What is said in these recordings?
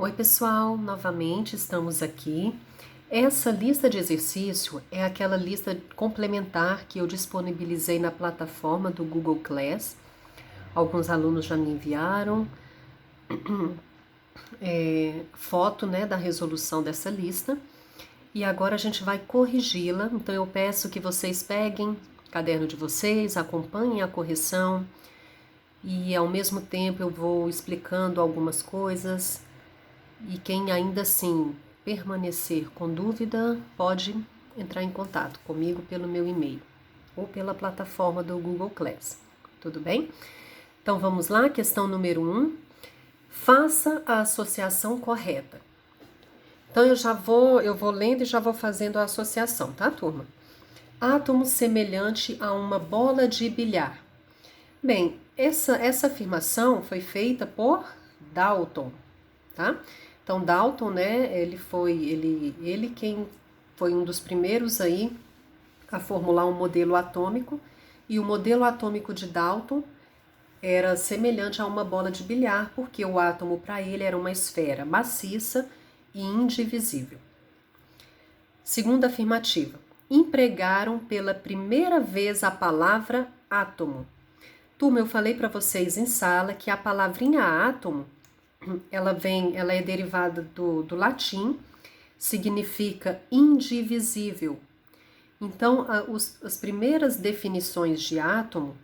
Oi, pessoal, novamente estamos aqui. Essa lista de exercício é aquela lista complementar que eu disponibilizei na plataforma do Google Class. Alguns alunos já me enviaram foto, da resolução dessa lista e agora a gente vai corrigi-la. Então eu peço que vocês peguem o caderno de vocês, acompanhem a correção e ao mesmo tempo eu vou explicando algumas coisas. E quem ainda assim permanecer com dúvida, pode entrar em contato comigo pelo meu e-mail ou pela plataforma do Google Class. Tudo bem? Então vamos lá, questão número 1. Faça a associação correta. Então eu vou lendo e já vou fazendo a associação, tá, turma? Átomo semelhante a uma bola de bilhar. Bem, essa afirmação foi feita por Dalton, tá? Então Dalton, ele quem foi um dos primeiros aí a formular um modelo atômico, e o modelo atômico de Dalton era semelhante a uma bola de bilhar, porque o átomo para ele era uma esfera maciça e indivisível. Segunda afirmativa. Empregaram pela primeira vez a palavra átomo. Turma, eu falei para vocês em sala que a palavrinha átomo ela é derivada do latim, significa indivisível. Então, as primeiras definições de átomo,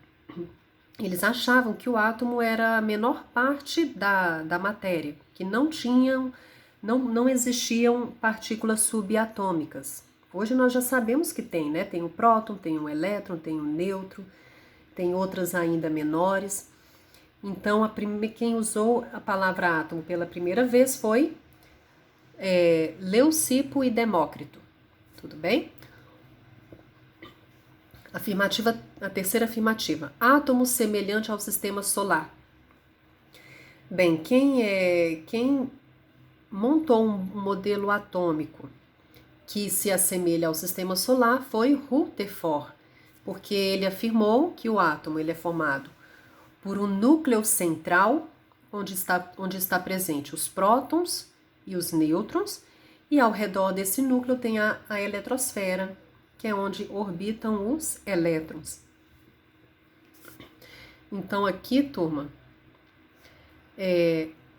eles achavam que o átomo era a menor parte da matéria, que não existiam partículas subatômicas. Hoje nós já sabemos que tem, né? Tem o próton, tem o elétron, tem o nêutron, tem outras ainda menores. Então, quem usou a palavra átomo pela primeira vez foi Leucipo e Demócrito. Tudo bem? A terceira afirmativa. Átomo semelhante ao sistema solar. Bem, quem montou um modelo atômico que se assemelha ao sistema solar foi Rutherford, porque ele afirmou que o átomo ele é formado por um núcleo central, onde está presente os prótons e os nêutrons, e ao redor desse núcleo tem a eletrosfera, que é onde orbitam os elétrons. Então aqui, turma,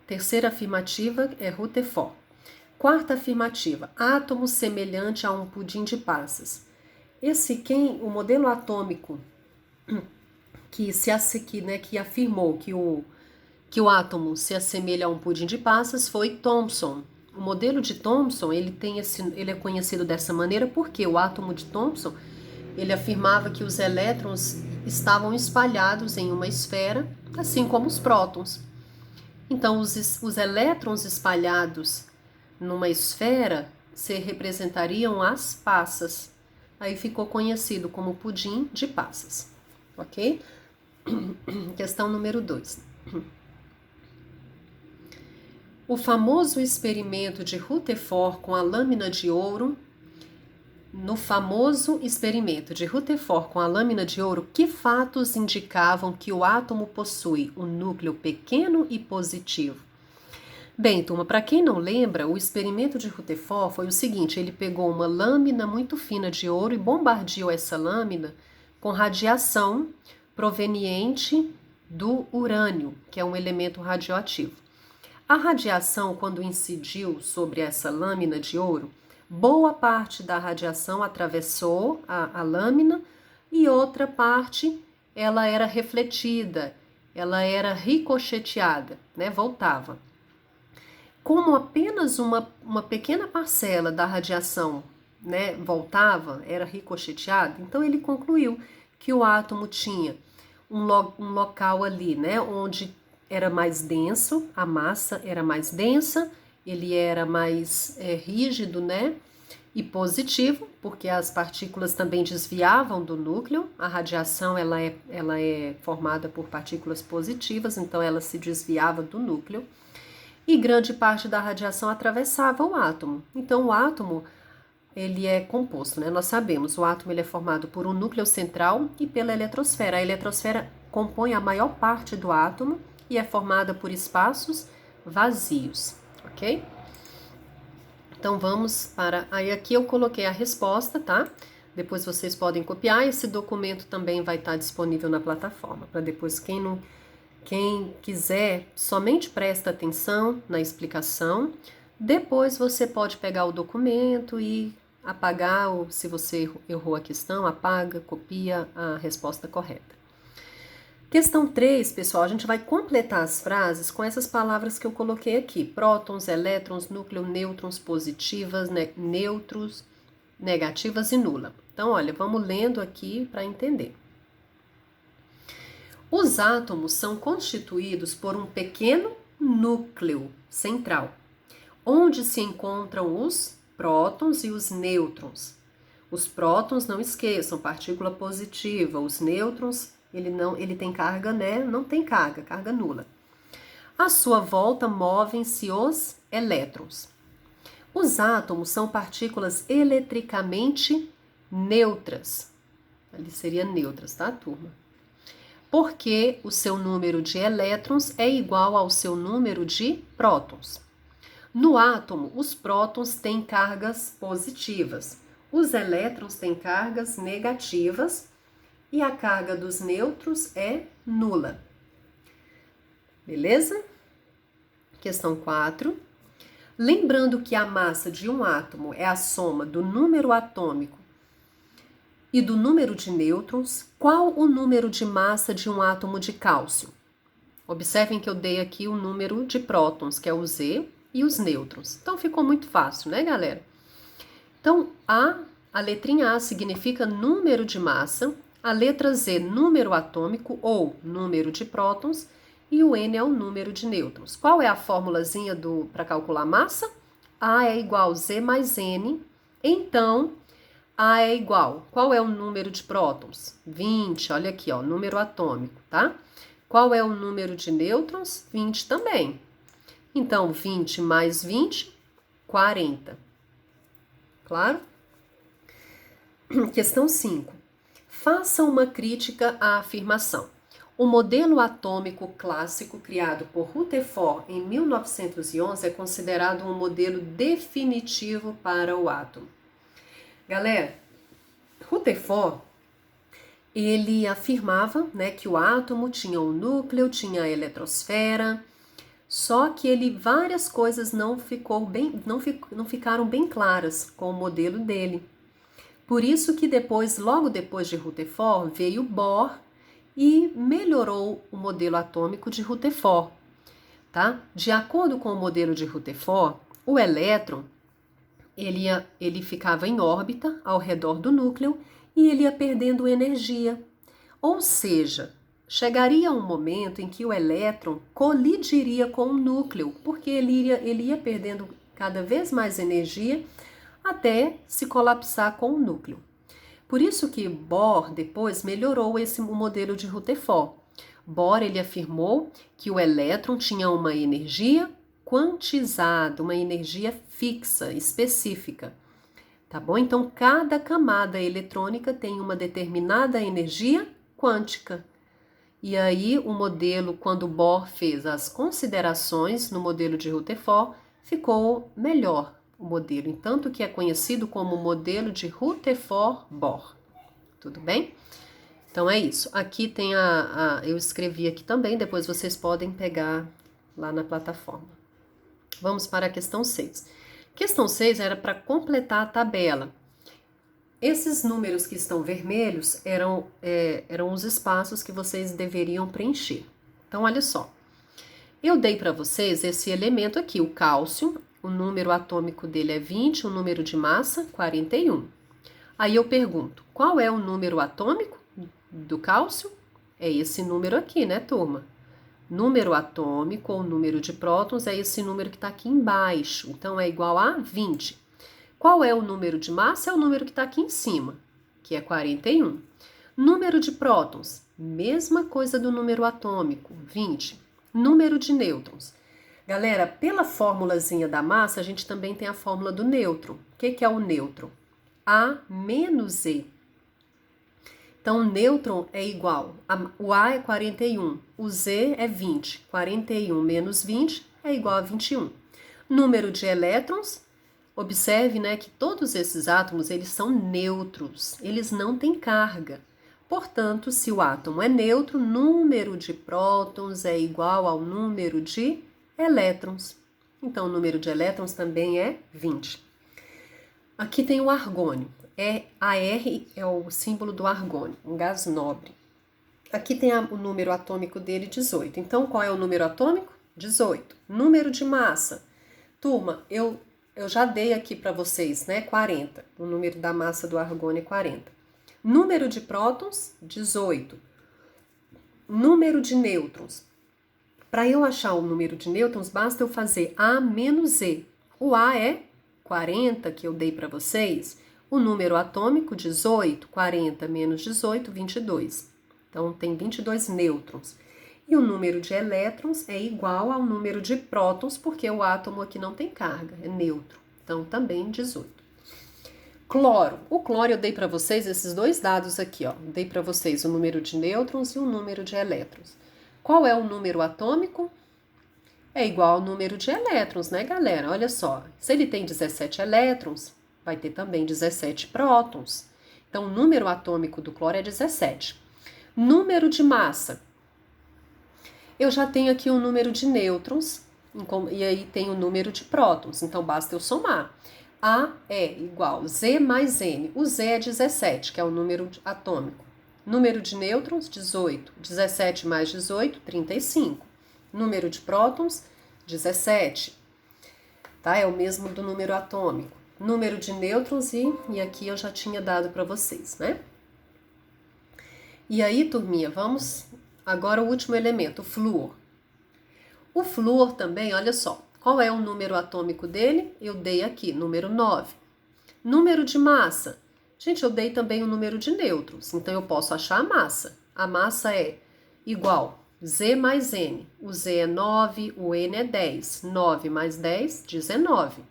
terceira afirmativa é Rutherford. Quarta afirmativa, átomo semelhante a um pudim de passas. O modelo atômico que afirmou que o átomo se assemelha a um pudim de passas foi Thomson. O modelo de Thomson, ele é conhecido dessa maneira porque o átomo de Thomson, ele afirmava que os elétrons estavam espalhados em uma esfera, assim como os prótons. Então, os elétrons espalhados numa esfera se representariam as passas. Aí ficou conhecido como pudim de passas, ok? Questão número 2. O famoso experimento de Rutherford com a lâmina de ouro. No famoso experimento de Rutherford com a lâmina de ouro, que fatos indicavam que o átomo possui um núcleo pequeno e positivo? Bem, turma, para quem não lembra, o experimento de Rutherford foi o seguinte: ele pegou uma lâmina muito fina de ouro e bombardeou essa lâmina com radiação proveniente do urânio, que é um elemento radioativo. A radiação, quando incidiu sobre essa lâmina de ouro, boa parte da radiação atravessou a lâmina e outra parte ela era refletida, ela era ricocheteada, voltava. Como apenas uma pequena parcela da radiação voltava, era ricocheteada, então ele concluiu que o átomo tinha um local ali, onde era mais denso, a massa era mais densa, ele era mais rígido, e positivo, porque as partículas também desviavam do núcleo. A radiação ela é formada por partículas positivas, então ela se desviava do núcleo. E grande parte da radiação atravessava o átomo. Então o átomo ele é composto, nós sabemos, o átomo ele é formado por um núcleo central e pela eletrosfera. A eletrosfera compõe a maior parte do átomo e é formada por espaços vazios, ok? Então vamos para... Aí aqui eu coloquei a resposta, tá? Depois vocês podem copiar, esse documento também vai estar disponível na plataforma, para depois quem quiser, somente presta atenção na explicação. Depois você pode pegar o documento e apagar, ou se você errou a questão, apaga, copia a resposta correta. Questão 3, pessoal, a gente vai completar as frases com essas palavras que eu coloquei aqui. Prótons, elétrons, núcleo, nêutrons, positivas, neutros, negativas e nula. Então, olha, vamos lendo aqui para entender. Os átomos são constituídos por um pequeno núcleo central, onde se encontram os prótons e os nêutrons. Os prótons, não esqueçam, partícula positiva. Os nêutrons, ele tem carga, né? Não tem carga, carga nula. À sua volta movem-se os elétrons. Os átomos são partículas eletricamente neutras. Ali seria neutras, tá, turma? Porque o seu número de elétrons é igual ao seu número de prótons. No átomo, os prótons têm cargas positivas, os elétrons têm cargas negativas e a carga dos nêutrons é nula. Beleza? Questão 4. Lembrando que a massa de um átomo é a soma do número atômico e do número de nêutrons, qual o número de massa de um átomo de cálcio? Observem que eu dei aqui o número de prótons, que é o Z, e os nêutrons. Então ficou muito fácil, né, galera? Então, a letrinha A significa número de massa, a letra Z, número atômico ou número de prótons, e o N é o número de nêutrons. Qual é a formulazinha para calcular massa? A é igual a Z mais N. Então, A é igual. Qual é o número de prótons? 20, olha aqui, ó, número atômico, tá? Qual é o número de nêutrons? 20 também. Então, 20 mais 20, 40. Claro? Questão 5. Faça uma crítica à afirmação. O modelo atômico clássico criado por Rutherford em 1911 é considerado um modelo definitivo para o átomo. Galera, Rutherford, ele afirmava, né, que o átomo tinha um núcleo, tinha a eletrosfera, só que várias coisas não ficaram bem claras com o modelo dele. Por isso que logo depois de Rutherford, veio Bohr e melhorou o modelo atômico de Rutherford, tá? De acordo com o modelo de Rutherford, o elétron ele ficava em órbita ao redor do núcleo e ele ia perdendo energia. Ou seja, chegaria um momento em que o elétron colidiria com o núcleo, porque ele ia perdendo cada vez mais energia até se colapsar com o núcleo. Por isso que Bohr depois melhorou o modelo de Rutherford. Bohr ele afirmou que o elétron tinha uma energia quantizada, uma energia fixa, específica. Tá bom? Então, cada camada eletrônica tem uma determinada energia quântica. E aí, o modelo, quando Bohr fez as considerações no modelo de Rutherford, ficou melhor o modelo, tanto que é conhecido como modelo de Rutherford-Bohr. Tudo bem? Então é isso. Aqui tem eu escrevi aqui também, depois vocês podem pegar lá na plataforma. Vamos para a questão 6. Questão 6 era para completar a tabela. Esses números que estão vermelhos eram os espaços que vocês deveriam preencher. Então, olha só. Eu dei para vocês esse elemento aqui, o cálcio. O número atômico dele é 20, o número de massa, 41. Aí eu pergunto, qual é o número atômico do cálcio? É esse número aqui, né, turma? Número atômico ou número de prótons é esse número que está aqui embaixo. Então, é igual a 20. Qual é o número de massa? É o número que está aqui em cima, que é 41. Número de prótons, mesma coisa do número atômico, 20. Número de nêutrons. Galera, pela formulazinha da massa, a gente também tem a fórmula do nêutron. O que é o nêutron? A menos E. Então, o nêutron é igual, o A é 41, o Z é 20. 41 menos 20 é igual a 21. Número de elétrons, observe, né, que todos esses átomos, eles são neutros, eles não têm carga. Portanto, se o átomo é neutro, número de prótons é igual ao número de elétrons. Então, o número de elétrons também é 20. Aqui tem o argônio. Ar é o símbolo do argônio, um gás nobre. Aqui tem o número atômico dele, 18. Então, qual é o número atômico? 18. Número de massa. Turma, eu já dei aqui para vocês, né? 40. O número da massa do argônio é 40. Número de prótons, 18. Número de nêutrons. Para eu achar o número de nêutrons, basta eu fazer A menos E. O A é 40, que eu dei para vocês. O número atômico, 18. 40 menos 18, 22. Então, tem 22 nêutrons. E o número de elétrons é igual ao número de prótons, porque o átomo aqui não tem carga, é neutro. Então, também 18. Cloro. O cloro eu dei para vocês esses dois dados aqui, ó. Dei para vocês o número de nêutrons e o número de elétrons. Qual é o número atômico? É igual ao número de elétrons, né, galera? Olha só, se ele tem 17 elétrons, vai ter também 17 prótons. Então, o número atômico do cloro é 17. Número de massa. Eu já tenho aqui o número de nêutrons, e aí tem o número de prótons, então basta eu somar. A é igual Z mais N. O Z é 17, que é o número atômico. Número de nêutrons, 18. 17 mais 18, 35. Número de prótons, 17. Tá? É o mesmo do número atômico. Número de nêutrons e aqui eu já tinha dado para vocês, né? E aí, turminha, vamos agora o último elemento, o flúor. O flúor também, olha só, qual é o número atômico dele? Eu dei aqui, número 9. Número de massa. Gente, eu dei também o número de nêutrons, então eu posso achar a massa. A massa é igual Z mais N. O Z é 9, o N é 10. 9 mais 10, 19.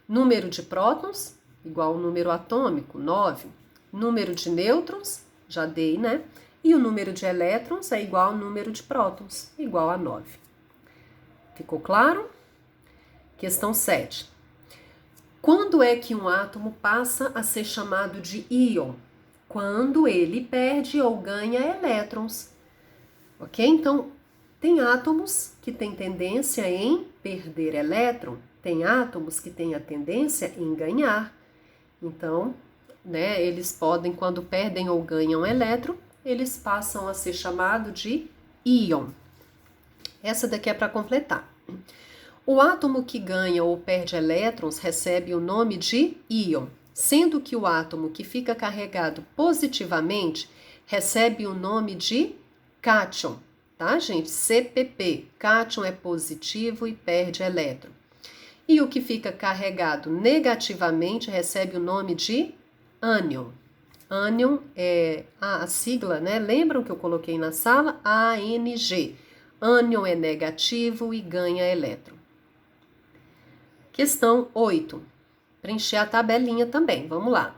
Número de prótons, igual ao número atômico, 9. Número de nêutrons, já dei, né? E o número de elétrons é igual ao número de prótons, igual a 9. Ficou claro? Questão 7. Quando é que um átomo passa a ser chamado de íon? Quando ele perde ou ganha elétrons. Ok? Então, tem átomos que têm tendência em perder elétron, tem átomos que têm a tendência em ganhar. Então, né, eles podem, quando perdem ou ganham elétron, eles passam a ser chamados de íon. Essa daqui é para completar. O átomo que ganha ou perde elétrons recebe o nome de íon, sendo que o átomo que fica carregado positivamente recebe o nome de cátion, tá, gente? CPP. Cátion é positivo e perde elétron. E o que fica carregado negativamente recebe o nome de ânion. Ânion é a sigla, né? Lembram que eu coloquei na sala? ANG. Ânion é negativo e ganha elétron. Questão 8. Preencher a tabelinha também. Vamos lá.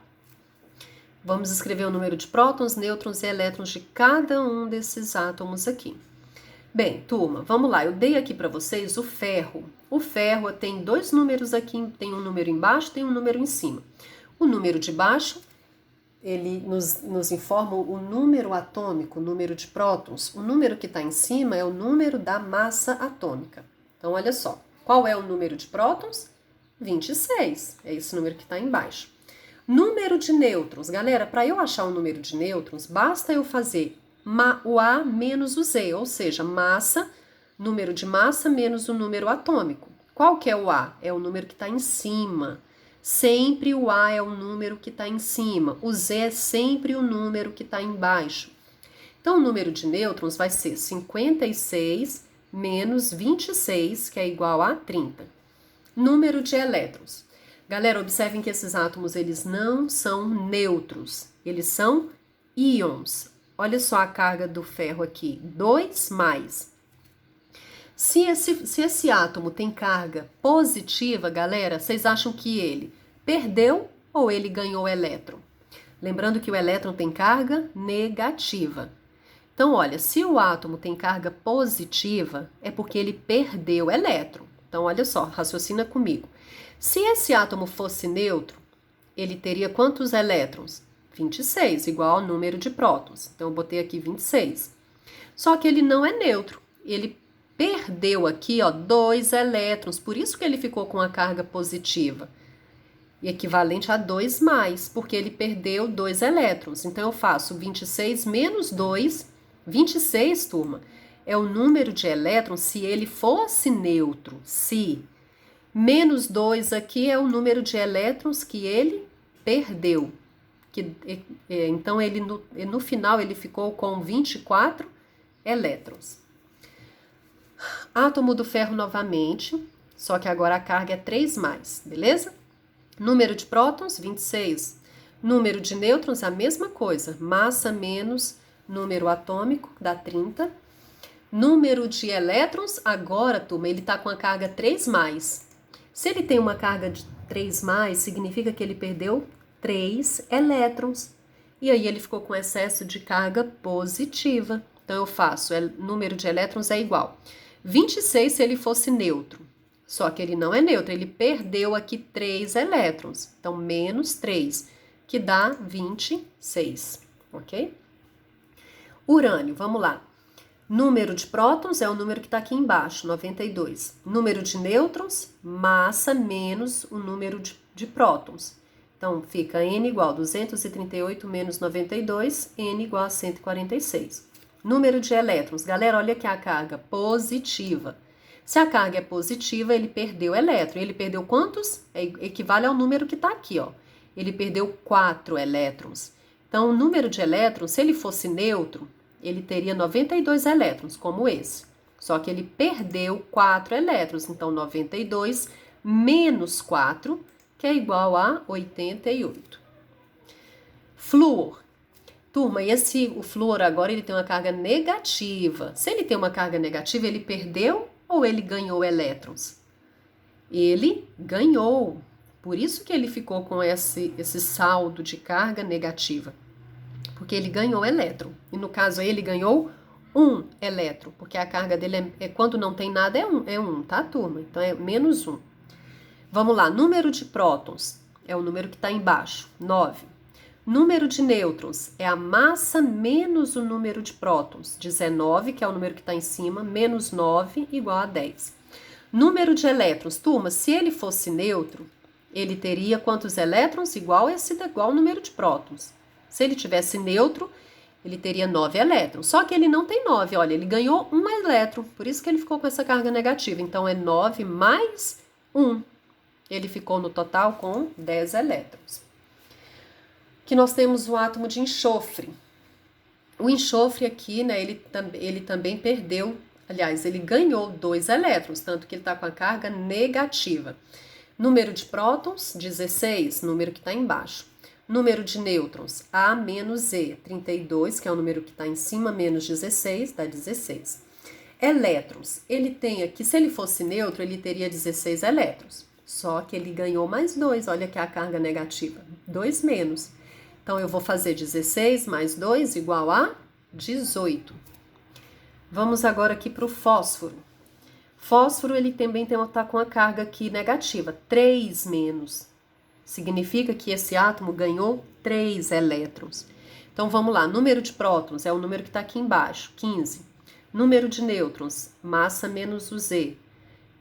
Vamos escrever o número de prótons, nêutrons e elétrons de cada um desses átomos aqui. Bem, turma, vamos lá. Eu dei aqui para vocês o ferro. O ferro tem dois números aqui, tem um número embaixo, tem um número em cima. O número de baixo, ele nos informa o número atômico, o número de prótons. O número que está em cima é o número da massa atômica. Então, olha só. Qual é o número de prótons? 26. É esse número que está embaixo. Número de nêutrons. Galera, para eu achar o número de nêutrons, basta eu fazer o A menos o Z, ou seja, massa, número de massa menos o número atômico. Qual que é o A? É o número que está em cima. Sempre o A é o número que está em cima. O Z é sempre o número que está embaixo. Então, o número de nêutrons vai ser 56 menos 26, que é igual a 30. Número de elétrons. Galera, observem que esses átomos, eles não são neutros, eles são íons. Olha só a carga do ferro aqui, 2 mais. Se esse átomo tem carga positiva, galera, vocês acham que ele perdeu ou ele ganhou elétron? Lembrando que o elétron tem carga negativa. Então, olha, se o átomo tem carga positiva, é porque ele perdeu elétron. Então, olha só, raciocina comigo. Se esse átomo fosse neutro, ele teria quantos elétrons? 26, igual ao número de prótons. Então, eu botei aqui 26. Só que ele não é neutro. Ele perdeu aqui, ó, 2 elétrons. Por isso que ele ficou com a carga positiva. E equivalente a 2 mais, porque ele perdeu 2 elétrons. Então, eu faço 26 menos 2. 26, turma, é o número de elétrons se ele fosse neutro. Se. Menos 2 aqui é o número de elétrons que ele perdeu. Então, ele no final, ele ficou com 24 elétrons. Átomo do ferro novamente, só que agora a carga é 3 mais, beleza? Número de prótons, 26. Número de nêutrons, a mesma coisa. Massa menos número atômico, dá 30. Número de elétrons, agora, turma, ele está com a carga 3 mais. Se ele tem uma carga de 3 mais, significa que ele perdeu 3 elétrons. E aí ele ficou com excesso de carga positiva. Então eu faço, número de elétrons é igual. 26 se ele fosse neutro. Só que ele não é neutro, ele perdeu aqui 3 elétrons. Então, menos 3, que dá 26, ok? Urânio, vamos lá. Número de prótons é o número que está aqui embaixo, 92. Número de nêutrons, massa menos o número de prótons. Então, fica N igual a 238 menos 92, N igual a 146. Número de elétrons. Galera, olha aqui a carga positiva. Se a carga é positiva, ele perdeu elétron. Ele perdeu quantos? Equivale ao número que está aqui, ó. Ele perdeu 4 elétrons. Então, o número de elétrons, se ele fosse neutro, ele teria 92 elétrons, como esse. Só que ele perdeu 4 elétrons. Então, 92 menos 4, que é igual a 88. Flúor. Turma, o flúor agora ele tem uma carga negativa. Se ele tem uma carga negativa, ele perdeu ou ele ganhou elétrons? Ele ganhou. Por isso que ele ficou com esse saldo de carga negativa. Porque ele ganhou elétron. E no caso aí, ele ganhou 1 elétron. Porque a carga dele quando não tem nada é 1, tá, turma? Então é menos 1. Vamos lá, número de prótons é o número que está embaixo, 9. Número de nêutrons é a massa menos o número de prótons, 19, que é o número que está em cima, menos 9 igual a 10. Número de elétrons, turma, se ele fosse neutro, ele teria quantos elétrons? Igual ao número de prótons. Se ele tivesse neutro, ele teria 9 elétrons. Só que ele não tem 9, olha, ele ganhou 1 elétron, por isso que ele ficou com essa carga negativa. Então, é 9 mais 1. Ele ficou no total com 10 elétrons. Que nós temos o átomo de enxofre. O enxofre aqui, né, ele também perdeu, aliás, ele ganhou 2 elétrons, tanto que ele está com a carga negativa. Número de prótons, 16, número que está embaixo. Número de nêutrons, A menos E, 32, que é o número que está em cima, menos 16, dá 16. Elétrons, ele tem aqui, se ele fosse neutro, ele teria 16 elétrons. Só que ele ganhou mais 2, olha aqui a carga negativa, 2 menos. Então, eu vou fazer 16 mais 2 igual a 18. Vamos agora aqui para o fósforo. Fósforo, ele também está com a carga aqui negativa, 3 menos. Significa que esse átomo ganhou 3 elétrons. Então, vamos lá. Número de prótons é o número que está aqui embaixo, 15. Número de nêutrons, massa menos o Z,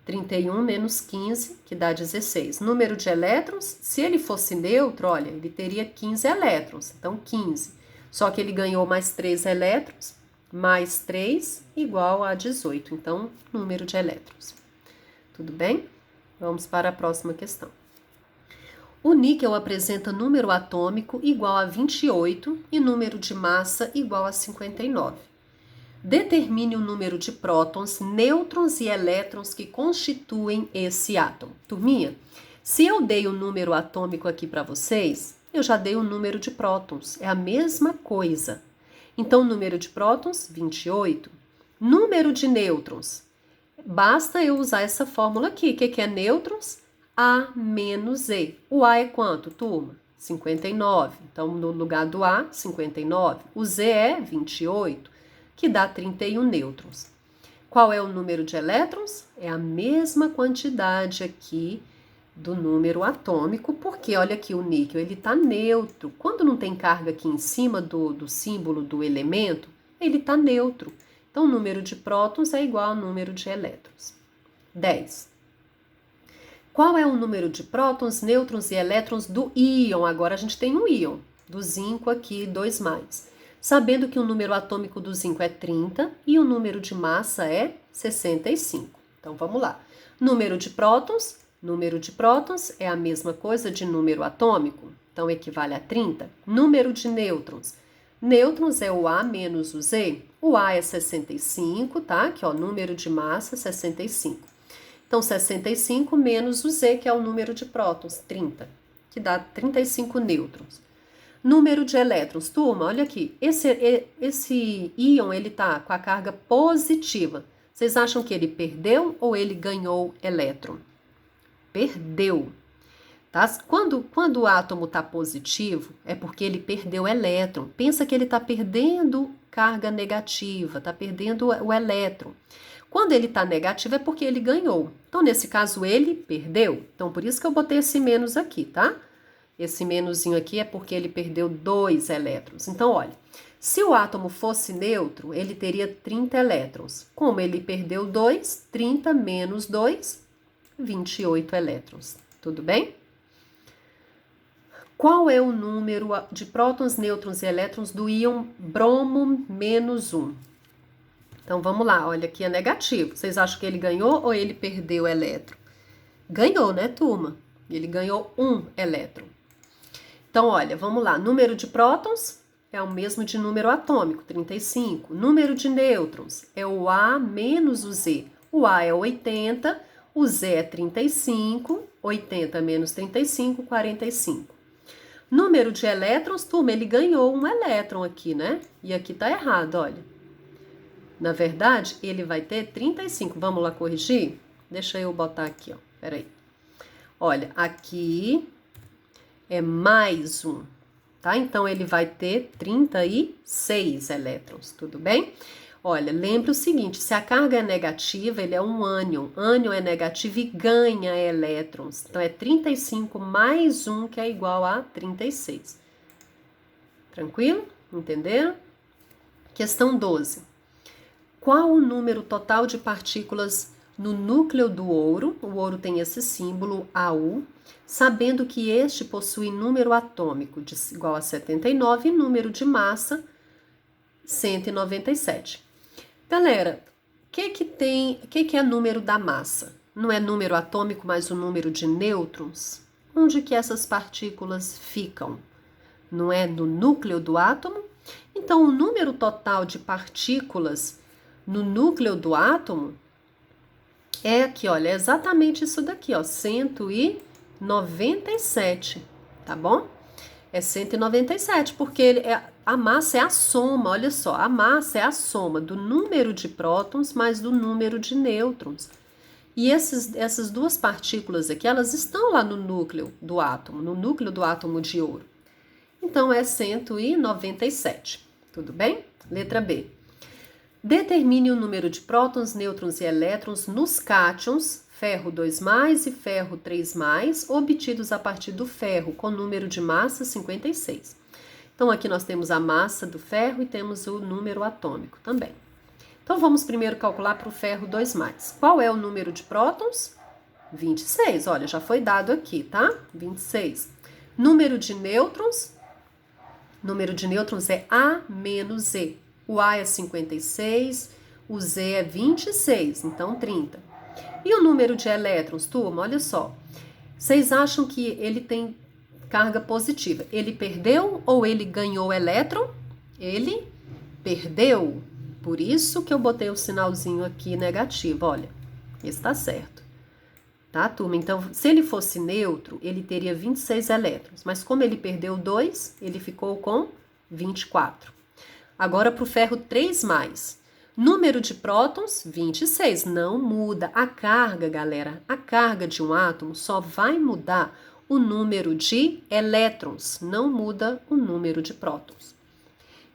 31 menos 15, que dá 16. Número de elétrons, se ele fosse neutro, olha, ele teria 15 elétrons. Então, 15. Só que ele ganhou mais 3 elétrons, mais 3 igual a 18. Então, número de elétrons. Tudo bem? Vamos para a próxima questão. O níquel apresenta número atômico igual a 28 e número de massa igual a 59. Determine o número de prótons, nêutrons e elétrons que constituem esse átomo. Turminha, se eu dei o número atômico aqui para vocês, eu já dei o número de prótons. É a mesma coisa. Então, número de prótons, 28. Número de nêutrons. Basta eu usar essa fórmula aqui. O que é nêutrons? A menos E. O A é quanto, turma? 59. Então, no lugar do A, 59. O Z é 28, que dá 31 nêutrons. Qual é o número de elétrons? É a mesma quantidade aqui do número atômico, porque olha aqui o níquel, ele está neutro. Quando não tem carga aqui em cima do símbolo do elemento, ele está neutro. Então, o número de prótons é igual ao número de elétrons. 10. Qual é o número de prótons, nêutrons e elétrons do íon? Agora a gente tem um íon, do zinco aqui, 2+. Sabendo que o número atômico do zinco é 30 e o número de massa é 65. Então, vamos lá. Número de prótons é a mesma coisa de número atômico, então equivale a 30. Número de nêutrons. Nêutrons é o A menos o Z. O A é 65, tá? Aqui, ó, número de massa, 65. Então, 65 menos o Z, que é o número de prótons, 30, que dá 35 nêutrons. Número de elétrons. Turma, olha aqui. Esse íon, ele tá com a carga positiva. Vocês acham que ele perdeu ou ele ganhou elétron? Perdeu. Tá? Quando o átomo está positivo, é porque ele perdeu elétron. Pensa que ele está perdendo carga negativa, está perdendo o elétron. Quando ele está negativo, é porque ele ganhou. Então, nesse caso, ele perdeu. Então, por isso que eu botei esse menos aqui, tá? Esse menuzinho aqui é porque ele perdeu 2 elétrons. Então, olha, se o átomo fosse neutro, ele teria 30 elétrons. Como ele perdeu 2, 30 menos 2, 28 elétrons. Tudo bem? Qual é o número de prótons, nêutrons e elétrons do íon bromo menos 1? Então, vamos lá. Olha, aqui é negativo. Vocês acham que ele ganhou ou ele perdeu elétron? Ganhou, né, turma? Ele ganhou 1 elétron. Então, olha, vamos lá. Número de prótons é o mesmo de número atômico, 35. Número de nêutrons é o A menos o Z. O A é 80, o Z é 35, 80 menos 35, 45. Número de elétrons, turma, ele ganhou 1 elétron aqui, né? E aqui tá errado, olha. Na verdade, ele vai ter 35. Vamos lá corrigir? Deixa eu botar aqui, ó. Peraí. Olha, aqui é mais 1, tá? Então, ele vai ter 36 elétrons, tudo bem? Olha, lembre o seguinte, se a carga é negativa, ele é um ânion. Ânion é negativo e ganha elétrons. Então, é 35 mais 1, que é igual a 36. Tranquilo? Entenderam? Questão 12. Qual o número total de partículas no núcleo do ouro? O ouro tem esse símbolo AU, sabendo que este possui número atômico igual a 79 e número de massa 197. Galera, o que é número da massa? Não é número atômico, mas o número de nêutrons? Onde que essas partículas ficam? Não é no núcleo do átomo? Então, o número total de partículas no núcleo do átomo é aqui, olha, é exatamente isso daqui, ó, 197, tá bom? É 197, porque a massa é a soma, olha só, a massa é a soma do número de prótons mais do número de nêutrons. E essas duas partículas aqui, elas estão lá no núcleo do átomo de ouro. Então, é 197, tudo bem? Letra B. Determine o número de prótons, nêutrons e elétrons nos cátions, ferro 2+, e ferro 3+, obtidos a partir do ferro, com número de massa 56. Então, aqui nós temos a massa do ferro e temos o número atômico também. Então, vamos primeiro calcular para o ferro 2+. Qual é o número de prótons? 26, olha, já foi dado aqui, tá? 26. Número de nêutrons? Número de nêutrons é A menos Z. O A é 56, o Z é 26, então 30. E o número de elétrons, turma, olha só. Vocês acham que ele tem carga positiva? Ele perdeu ou ele ganhou elétron? Ele perdeu. Por isso que eu botei o sinalzinho aqui negativo, olha. Está certo. Tá, turma? Então, se ele fosse neutro, ele teria 26 elétrons. Mas como ele perdeu 2, ele ficou com 24. Agora, para o ferro 3+. Número de prótons, 26. Não muda. A carga, galera, a carga de um átomo só vai mudar o número de elétrons. Não muda o número de prótons.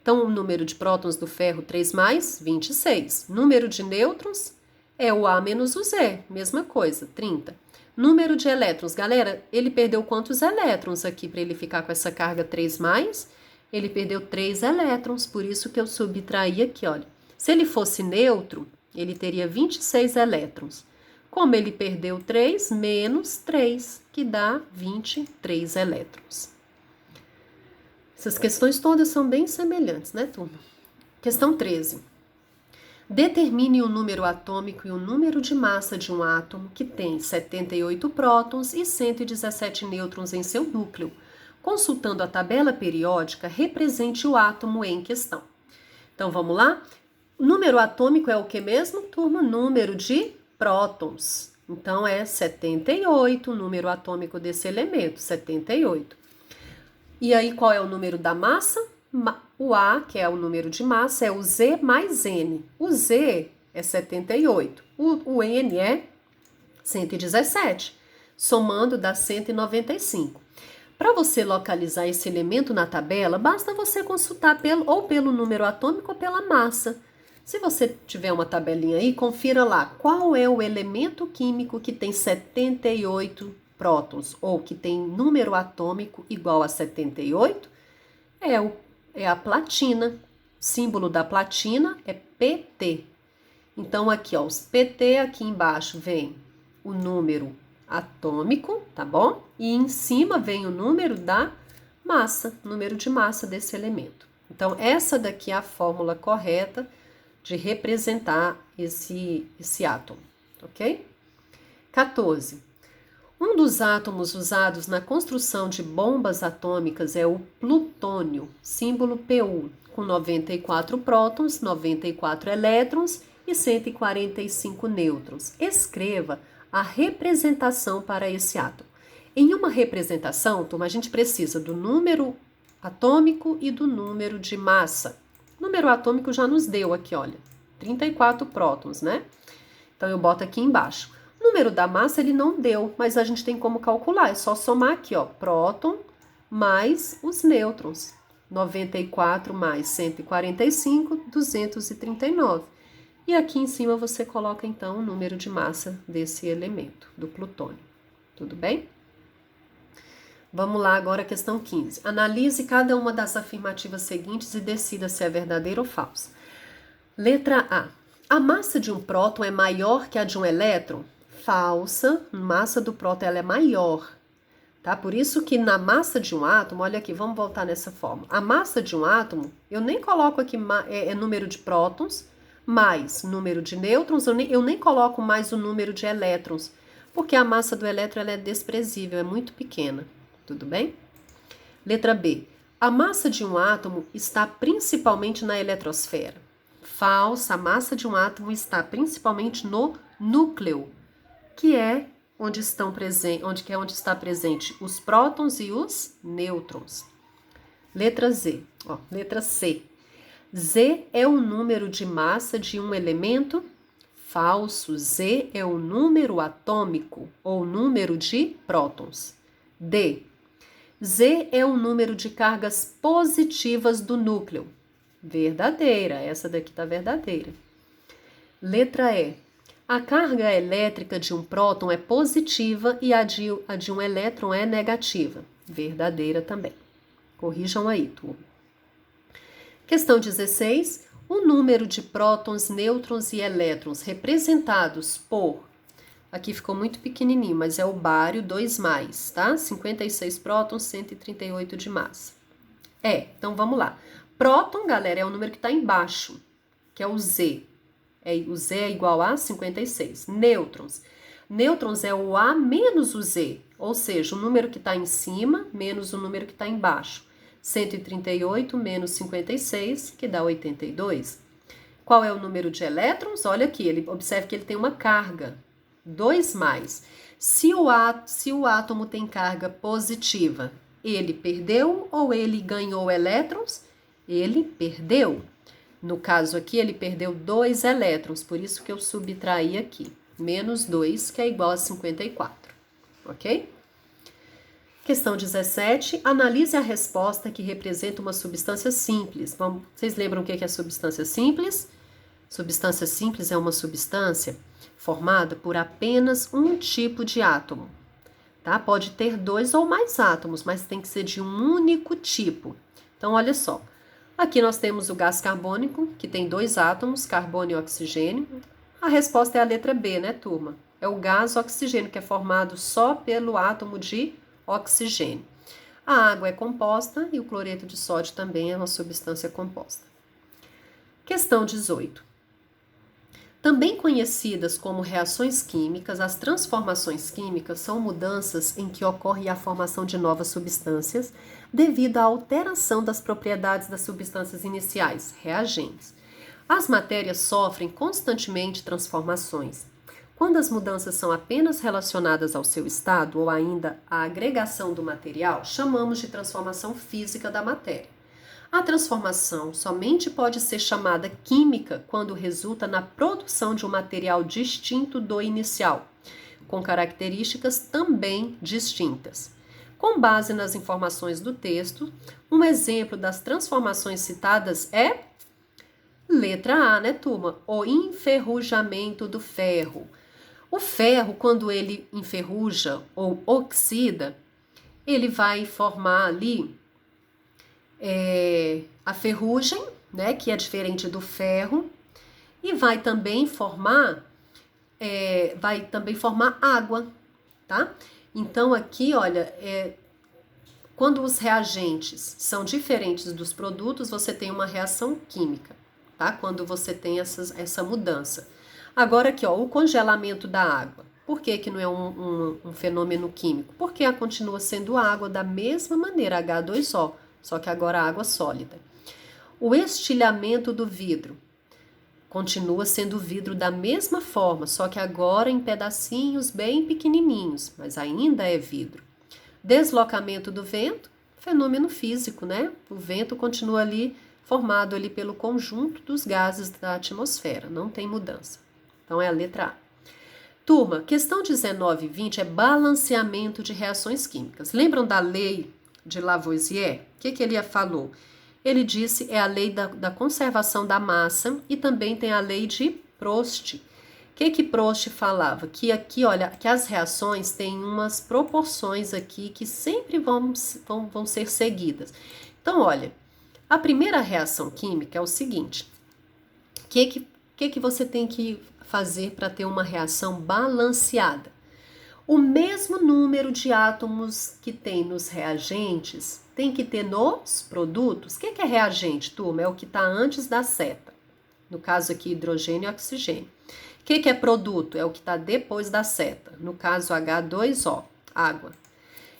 Então, o número de prótons do ferro 3 mais, 26. Número de nêutrons é o A menos o Z, mesma coisa, 30. Número de elétrons, galera, ele perdeu quantos elétrons aqui para ele ficar com essa carga 3 mais? Ele perdeu 3 elétrons, por isso que eu subtraí aqui, olha. Se ele fosse neutro, ele teria 26 elétrons. Como ele perdeu 3, menos 3, que dá 23 elétrons. Essas questões todas são bem semelhantes, né, turma? Questão 13. Determine o número atômico e o número de massa de um átomo que tem 78 prótons e 117 nêutrons em seu núcleo. Consultando a tabela periódica, represente o átomo em questão. Então, vamos lá? O número atômico é o que mesmo, turma? Número de prótons. Então, é 78, o número atômico desse elemento, 78. E aí, qual é o número da massa? O A, que é o número de massa, é o Z mais N. O Z é 78. O N é 117. Somando dá 195. Para você localizar esse elemento na tabela, basta você consultar ou pelo número atômico ou pela massa. Se você tiver uma tabelinha aí, confira lá qual é o elemento químico que tem 78 prótons, ou que tem número atômico igual a 78, é a platina. Símbolo da platina é PT. Então, aqui, ó, os PT aqui embaixo vem o número atômico, tá bom? E em cima vem o número da massa, número de massa desse elemento. Então, essa daqui é a fórmula correta de representar esse átomo, ok? 14. Um dos átomos usados na construção de bombas atômicas é o plutônio, símbolo Pu, com 94 prótons, 94 elétrons e 145 nêutrons. Escreva a representação para esse átomo. Em uma representação, turma, a gente precisa do número atômico e do número de massa. O número atômico já nos deu aqui, olha, 34 prótons, né? Então, eu boto aqui embaixo. O número da massa ele não deu, mas a gente tem como calcular. É só somar aqui, ó, próton mais os nêutrons. 94 mais 145, 239. E aqui em cima você coloca, então, o número de massa desse elemento, do plutônio. Tudo bem? Vamos lá agora a questão 15. Analise cada uma das afirmativas seguintes e decida se é verdadeira ou falsa. Letra A. A massa de um próton é maior que a de um elétron? Falsa. A massa do próton ela é maior. Tá? Por isso que na massa de um átomo, olha aqui, vamos voltar nessa forma. A massa de um átomo, eu nem coloco aqui número de prótons, mais número de nêutrons, eu nem coloco mais o número de elétrons, porque a massa do elétron ela é desprezível, é muito pequena. Tudo bem? Letra B. A massa de um átomo está principalmente na eletrosfera. Falsa. A massa de um átomo está principalmente no núcleo, que é onde está presente os prótons e os nêutrons. Letra Z. Letra C. Z é o número de massa de um elemento? Falso. Z é o número atômico ou número de prótons. D. Z é o número de cargas positivas do núcleo. Verdadeira. Essa daqui está verdadeira. Letra E. A carga elétrica de um próton é positiva e a de um elétron é negativa. Verdadeira também. Corrijam aí, turma. Questão 16. O número de prótons, nêutrons e elétrons representados por... Aqui ficou muito pequenininho, mas é o bário 2+, tá? 56 prótons, 138 de massa. Então vamos lá. Próton, galera, é o número que está embaixo, que é o Z. O Z é igual a 56. Nêutrons. Nêutrons é o A menos o Z, ou seja, o número que está em cima menos o número que está embaixo. 138 menos 56, que dá 82. Qual é o número de elétrons? Olha aqui, observe que ele tem uma carga, 2+. Se o átomo tem carga positiva, ele perdeu ou ele ganhou elétrons? Ele perdeu. No caso aqui, ele perdeu 2 elétrons, por isso que eu subtraí aqui. Menos 2, que é igual a 54. Ok? Questão 17. Analise a resposta que representa uma substância simples. Vocês lembram o que é substância simples? Substância simples é uma substância formada por apenas um tipo de átomo. Tá? Pode ter 2 ou mais átomos, mas tem que ser de um único tipo. Então, olha só. Aqui nós temos o gás carbônico, que tem 2 átomos, carbono e oxigênio. A resposta é a letra B, né, turma? É o gás oxigênio, que é formado só pelo átomo de oxigênio. A água é composta e o cloreto de sódio também é uma substância composta. Questão 18. Também conhecidas como reações químicas, as transformações químicas são mudanças em que ocorre a formação de novas substâncias devido à alteração das propriedades das substâncias iniciais, reagentes. As matérias sofrem constantemente transformações. Quando as mudanças são apenas relacionadas ao seu estado ou ainda à agregação do material, chamamos de transformação física da matéria. A transformação somente pode ser chamada química quando resulta na produção de um material distinto do inicial, com características também distintas. Com base nas informações do texto, um exemplo das transformações citadas é letra A, né, turma? O enferrujamento do ferro. O ferro, quando ele enferruja ou oxida, ele vai formar ali a ferrugem, né, que é diferente do ferro, e vai também formar água, tá? Então aqui, olha, quando os reagentes são diferentes dos produtos, você tem uma reação química, tá? Quando você tem essa mudança. Agora aqui, ó, o congelamento da água. Por que que não é um fenômeno químico? Porque ela continua sendo água da mesma maneira, H2O, só que agora água sólida. O estilhamento do vidro. Continua sendo vidro da mesma forma, só que agora em pedacinhos bem pequenininhos, mas ainda é vidro. Deslocamento do vento, fenômeno físico, né? O vento continua ali formado ali pelo conjunto dos gases da atmosfera, não tem mudança. Então é a letra A. Turma, questão 19 e 20 é balanceamento de reações químicas. Lembram da lei de Lavoisier? O que ele falou? Ele disse é a lei da conservação da massa e também tem a lei de Prost. O que Prost falava? Que aqui, olha, que as reações têm umas proporções aqui que sempre vão ser seguidas. Então, olha, a primeira reação química é o seguinte. O que você tem que fazer para ter uma reação balanceada? O mesmo número de átomos que tem nos reagentes tem que ter nos produtos. O que é reagente, turma? É o que está antes da seta. No caso aqui, hidrogênio e oxigênio. O que é produto? É o que está depois da seta. No caso, H2O, água.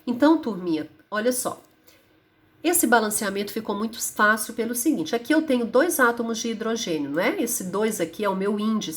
Então, turminha, olha só. Esse balanceamento ficou muito fácil pelo seguinte. Aqui eu tenho 2 átomos de hidrogênio, não é? Esse 2 aqui é o meu índice.